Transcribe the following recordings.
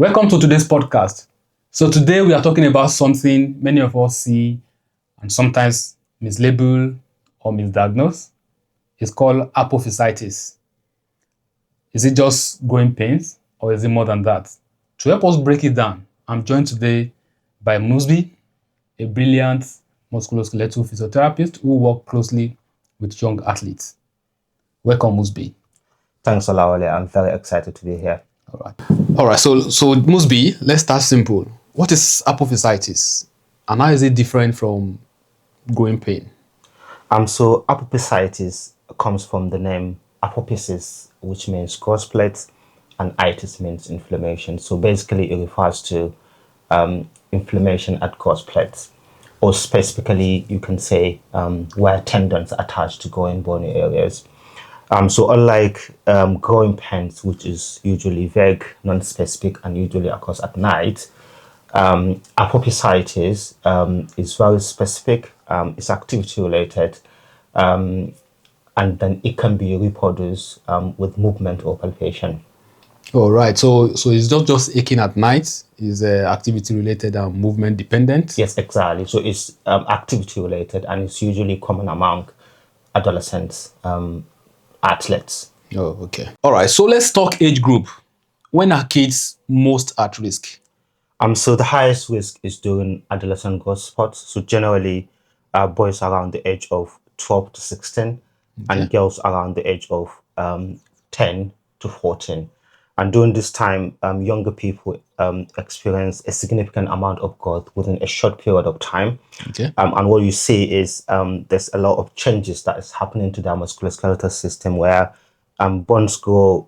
Welcome to today's podcast. So today we are talking about something many of us see and sometimes mislabel or misdiagnose. It's called apophysitis. Is it just growing pains or is it more than that? To help us break it down, I'm joined today by Musby, a brilliant musculoskeletal physiotherapist who works closely with young athletes. Welcome, Musby. Thanks, Olawale. I'm very excited to be here. All right. So Musby, let's start simple. What is apophysitis, and how is it different from growing pain? So apophysitis comes from the name apophysis, which means growth plates, and itis means inflammation. So basically, it refers to inflammation at growth plates, or specifically, you can say where tendons are attached to growing bony areas. So unlike growing pains, which is usually vague, non-specific, and usually occurs at night, apophysitis is very specific. It's activity related, and then it can be reproduced with movement or palpation. All right. So it's not just aching at night. It's activity related and movement dependent. Yes, exactly. So it's activity related, and it's usually common among adolescents. Athletes. Oh, okay. All right. So let's talk age group. When are kids most at risk? So the highest risk is during adolescent growth spurts. So generally, boys around the age of 12 to 16, and girls around the age of 10 to 14. And during this time, younger people experience a significant amount of growth within a short period of time. Okay. And what you see is there's a lot of changes that is happening to their musculoskeletal system where bones grow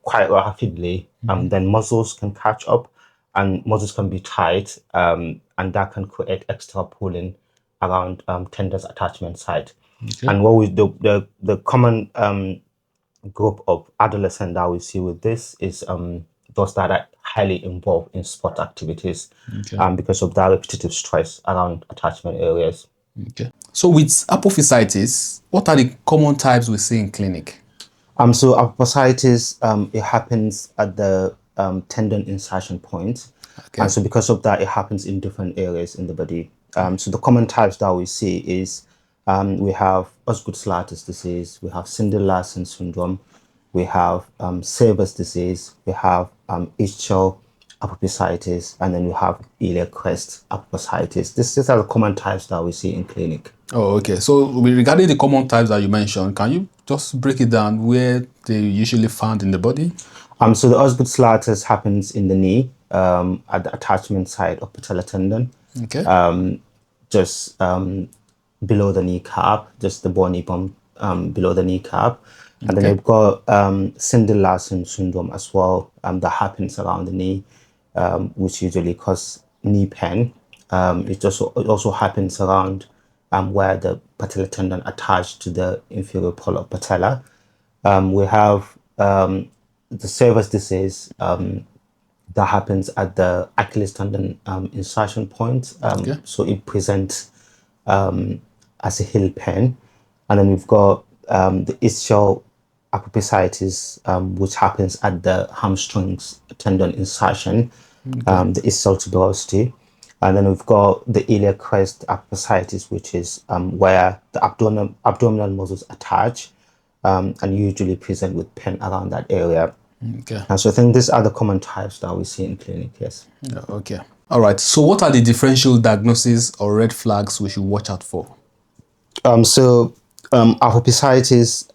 quite rapidly. Then muscles can catch up and muscles can be tight, and that can create extra pulling around tendons attachment site. Okay. And what we the common group of adolescents that we see with this is those that are highly involved in sport activities because of that repetitive stress around attachment areas. Okay. So with apophysitis, what are the common types we see in clinic? So apophysitis, it happens at the tendon insertion point. Okay. And so because of that, it happens in different areas in the body. So the common types that we see is we have Osgood-Schlatter's disease, we have Sinding-Larsen syndrome, we have Sever's disease, we have ischial apophysitis, and then we have iliac crest apophysitis. These are the common types that we see in clinic. Oh, okay. So regarding the common types that you mentioned, can you just break it down where they usually found in the body? So the Osgood-Schlatter's happens in the knee, at the attachment side of patellar tendon. Okay. Just below the kneecap, just the bony bump below the kneecap. And then you've got Sinding-Larsen syndrome as well, that happens around the knee, which usually causes knee pain. It also happens around where the patellar tendon attached to the inferior pole of patella. We have the Sever's disease that happens at the Achilles tendon insertion point. So it presents as a heel pain. And then we've got the ischial apophysitis, which happens at the hamstrings tendon insertion, the ischial tuberosity. And then we've got the iliac crest apophysitis, which is where the abdominal muscles attach and usually present with pain around that area. Okay. And so I think these are the common types that we see in clinic, yes. Okay. All right. So what are the differential diagnoses or red flags we should watch out for? Apophysitis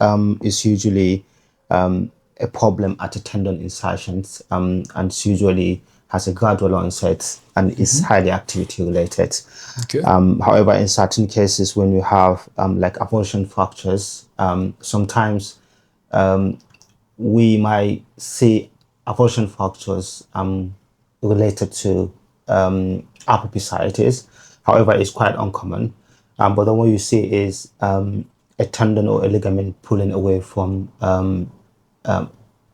is usually a problem at the tendon insertions, and it's usually has a gradual onset and is highly activity related. Okay. However, in certain cases, when you have like avulsion fractures, sometimes we might see avulsion fractures related to apophysitis. However, it's quite uncommon. But then what you see is a tendon or a ligament pulling away from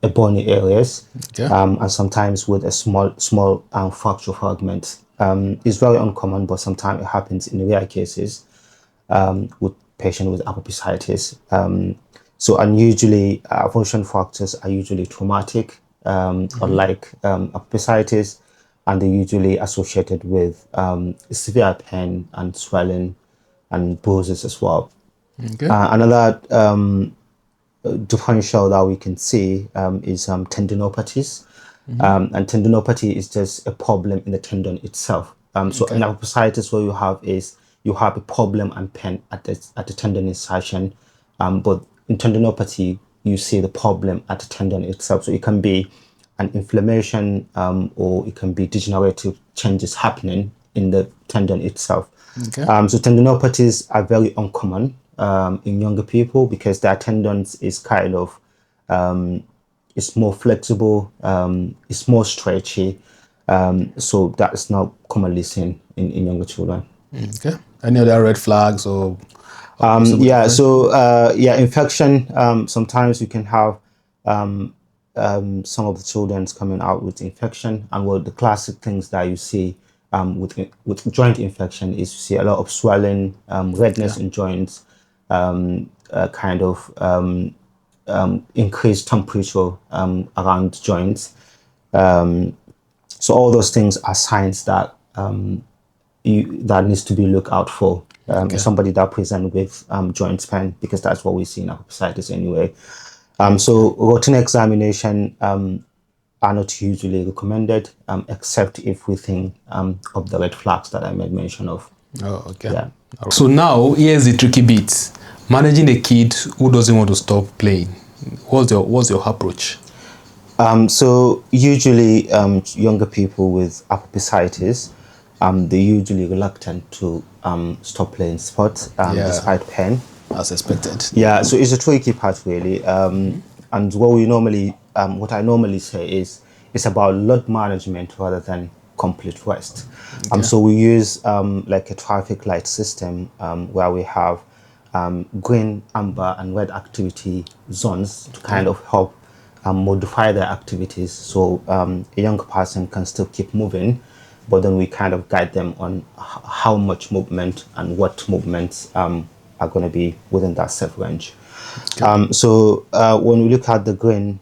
a bony areas, and sometimes with a small fracture fragment. It's very uncommon, but sometimes it happens in rare cases with patients with apophysitis. So unusually, avulsion fractures are usually traumatic. unlike apophysitis, and they're usually associated with severe pain and swelling and bruises as well. Okay. Another differential that we can see is tendinopathies. And tendinopathy is just a problem in the tendon itself. So in apophysitis, what you have is you have a problem and pain at the tendon insertion, but in tendinopathy, you see the problem at the tendon itself. So it can be an inflammation or it can be degenerative changes happening in the tendon itself. Okay. So tendinopathies are very uncommon in younger people because their tendons is kind of it's more flexible, it's more stretchy. So that is not commonly seen in younger children. Okay. Any other red flags or Yeah, so infection. Sometimes you can have some of the children's coming out with infection, and the classic things that you see with joint infection is you see a lot of swelling, redness in joints, kind of increased temperature around joints. So all those things are signs that that needs to be looked out for in somebody that present with joint pain, because that's what we see in apophysitis anyway. So routine examination are not usually recommended, except if we think of the red flags that I made mention of. Oh, okay. Yeah. So now here's the tricky bit: managing a kid who doesn't want to stop playing. What's your approach? So usually younger people with apophysitis, they're usually reluctant to stop playing sports despite pain. As expected. Yeah, so it's a tricky part really. And what I normally say is it's about load management rather than complete rest. So we use like a traffic light system where we have green, amber, and red activity zones to kind of help modify their activities, so a young person can still keep moving, but then we kind of guide them on how much movement and what movements are going to be within that safe range. So when we look at the green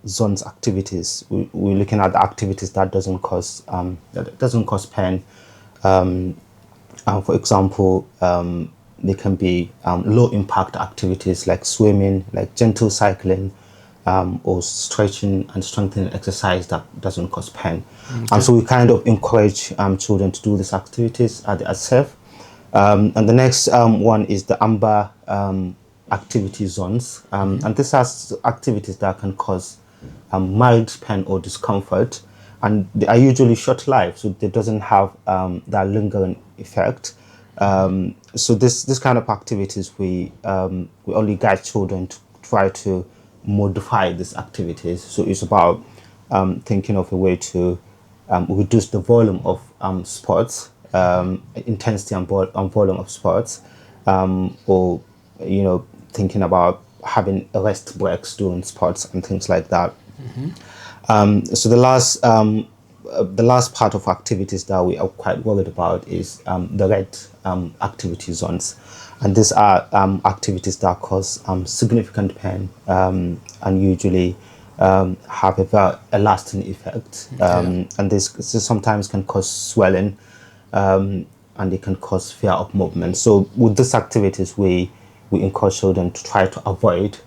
zones activities, we're looking at the activities that doesn't cause pain. For example, they can be low impact activities like swimming, like gentle cycling, or stretching and strengthening exercise that doesn't cause pain. And so we kind of encourage children to do these activities at safe. And the next one is the amber activity zones. And these are activities that can cause mild pain or discomfort. And they are usually short-lived, so they doesn't have that lingering effect. So this kind of activities, we only guide children to try to modify these activities. So it's about thinking of a way to reduce the volume of sports, intensity and volume of sports, or thinking about having rest breaks during sports and things like that. So the last part of activities that we are quite worried about is the red activity zones. And these are activities that cause significant pain and usually have a lasting effect. And this sometimes can cause swelling and it can cause fear of movement. So with these activities, we encourage children to try to avoid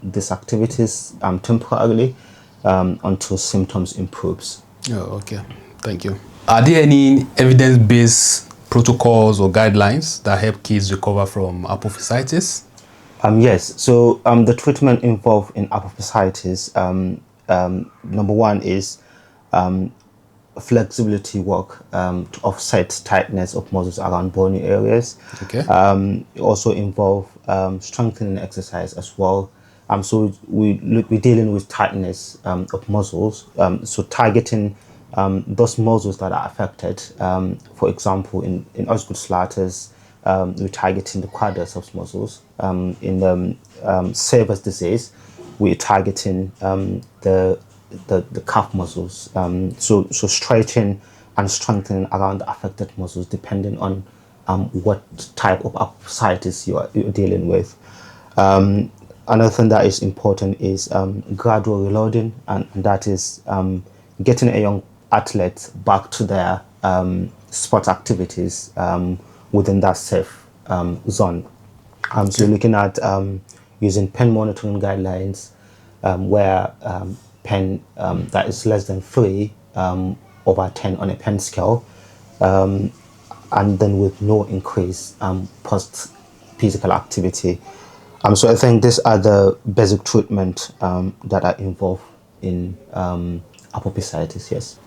these activities temporarily until symptoms improves. Oh, okay. Thank you. Are there any evidence-based protocols or guidelines that help kids recover from apophysitis? Yes. So the treatment involved in apophysitis, number one is flexibility work to offset tightness of muscles around bony areas. Okay. It also involve strengthening exercise as well. So we're dealing with tightness of muscles. So targeting those muscles that are affected. For example, in Osgood-Schlatter's, we're targeting the quadriceps muscles. In Sever's disease, we're targeting the calf muscles. So stretching and strengthening around the affected muscles, depending on what type of apophysitis you're dealing with. Another thing that is important is gradual reloading, and that is getting a young athlete back to their sport activities within that safe zone. So looking at using pen monitoring guidelines where pen that is less than 3/10 on a pen scale, and then with no increase post physical activity. So I think these are the basic treatment that are involved in apophysitis. Yes.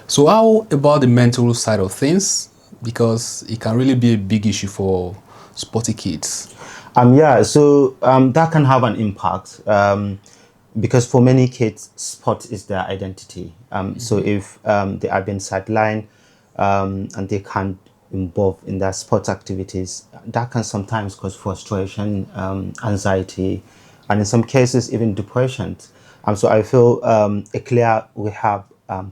So how about the mental side of things? Because it can really be a big issue for sporty kids. Yeah, so that can have an impact because for many kids, sport is their identity. So if they are being sidelined and they can't involve in their sports activities, that can sometimes cause frustration, anxiety, and in some cases even depression. So I feel a clear rehab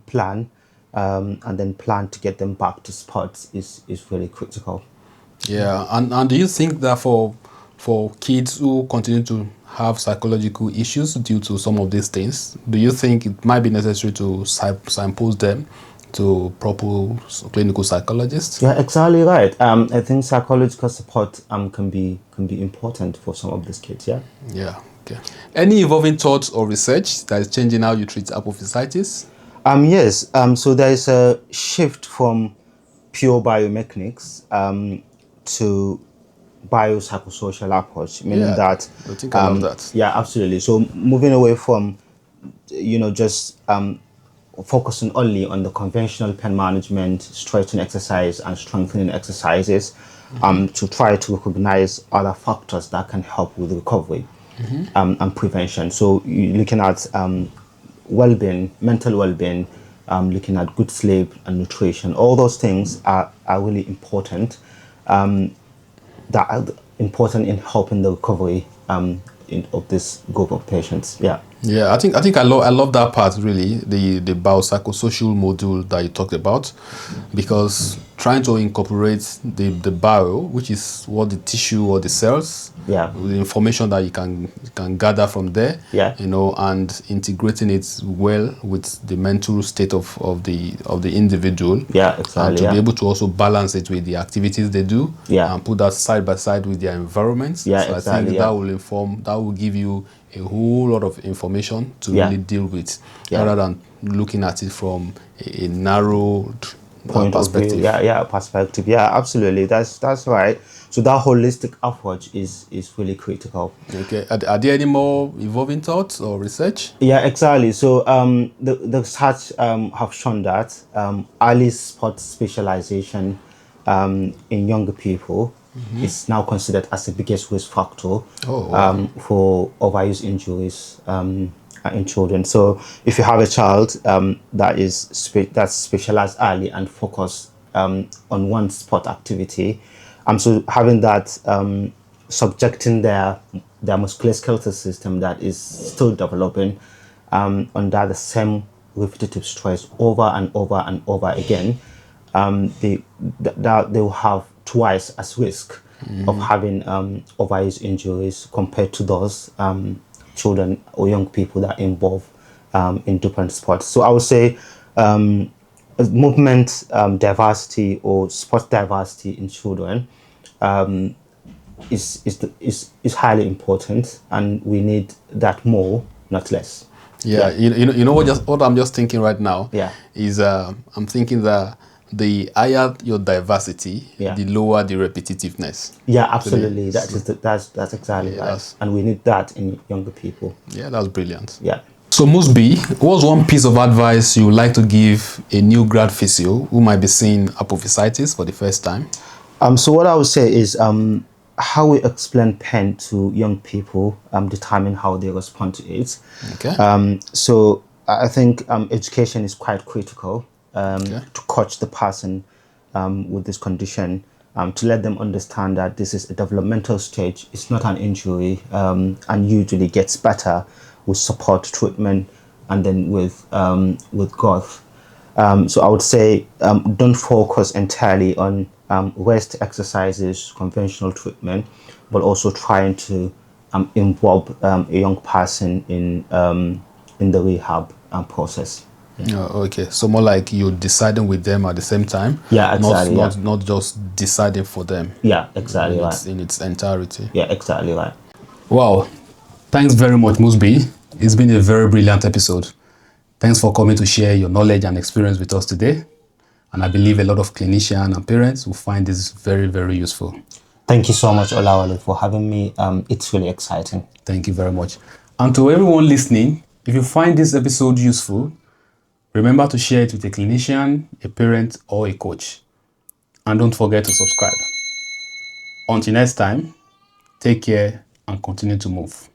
plan and then plan to get them back to sports is really critical. Yeah, and do you think that for kids who continue to have psychological issues due to some of these things, do you think it might be necessary to signpost them to proper clinical psychologists? Yeah, exactly right. I think psychological support can be important for some of these kids. Yeah. Yeah. Okay. Any evolving thoughts or research that is changing how you treat apophysitis? Yes. So there is a shift from pure biomechanics to biopsychosocial approach, meaning Yeah, that I think I love that. yeah, absolutely. So moving away from just focusing only on the conventional pain management, stretching exercise and strengthening exercises, to try to recognize other factors that can help with recovery and prevention. So you're looking at well-being, mental well-being, looking at good sleep and nutrition. All those things are really important. That are important in helping the recovery of this group of patients. Yeah. Yeah, I love that part really, the biopsychosocial module that you talked about, because trying to incorporate the bio, which is what the tissue or the cells, Yeah. the information that you can gather from there, Yeah. and integrating it well with the mental state of the individual. Yeah, And exactly. to Yeah. be able to also balance it with the activities they do, Yeah. and put that side by side with their environments. Yeah, So I exactly, think yeah. that will give you a whole lot of information to Yeah. really deal with, Yeah. rather than looking at it from a narrowed Point of perspective. view. Yeah, perspective. Yeah, absolutely. That's right. So that holistic approach is really critical. Okay. Are there any more evolving thoughts or research? Yeah, exactly. So the research have shown that early sport specialization in younger people is now considered as the biggest risk factor Oh, wow. for overuse injuries in children. So if you have a child that's specialized early and focused on one sport activity, so having that subjecting their musculoskeletal system that is still developing under the same repetitive stress over and over and over again, they will have twice as risk of having overuse injuries compared to those children or young people that involve in different sports. So I would say movement diversity or sport diversity in children is highly important, and we need that more, not less. Yeah, you know what I'm just thinking right now. Yeah. Is I'm thinking that the higher your diversity, Yeah. the lower the repetitiveness. Yeah, absolutely. That's exactly Yeah, right, and we need that in younger people. Yeah, that's brilliant. Yeah. So Musby, what's one piece of advice you would like to give a new grad physio who might be seeing apophysitis for the first time? So what I would say is how we explain pain to young people determine how they respond to it. Okay. So I think education is quite critical Okay. to coach the person with this condition, to let them understand that this is a developmental stage. It's not an injury, and usually gets better with support, treatment, and then with growth. So I would say don't focus entirely on rest exercises, conventional treatment, but also trying to involve a young person in the rehab process. Oh, okay, so more like you deciding with them at the same time. Yeah, exactly. Not just deciding for them. Yeah, exactly in right. its entirety. Yeah, exactly right. Wow, thanks very much, Musby. It's been a very brilliant episode. Thanks for coming to share your knowledge and experience with us today. And I believe a lot of clinicians and parents will find this very, very useful. Thank you so much, Olawale, for having me. It's really exciting. Thank you very much. And to everyone listening, if you find this episode useful, remember to share it with a clinician, a parent, or a coach. And don't forget to subscribe. Until next time, take care and continue to move.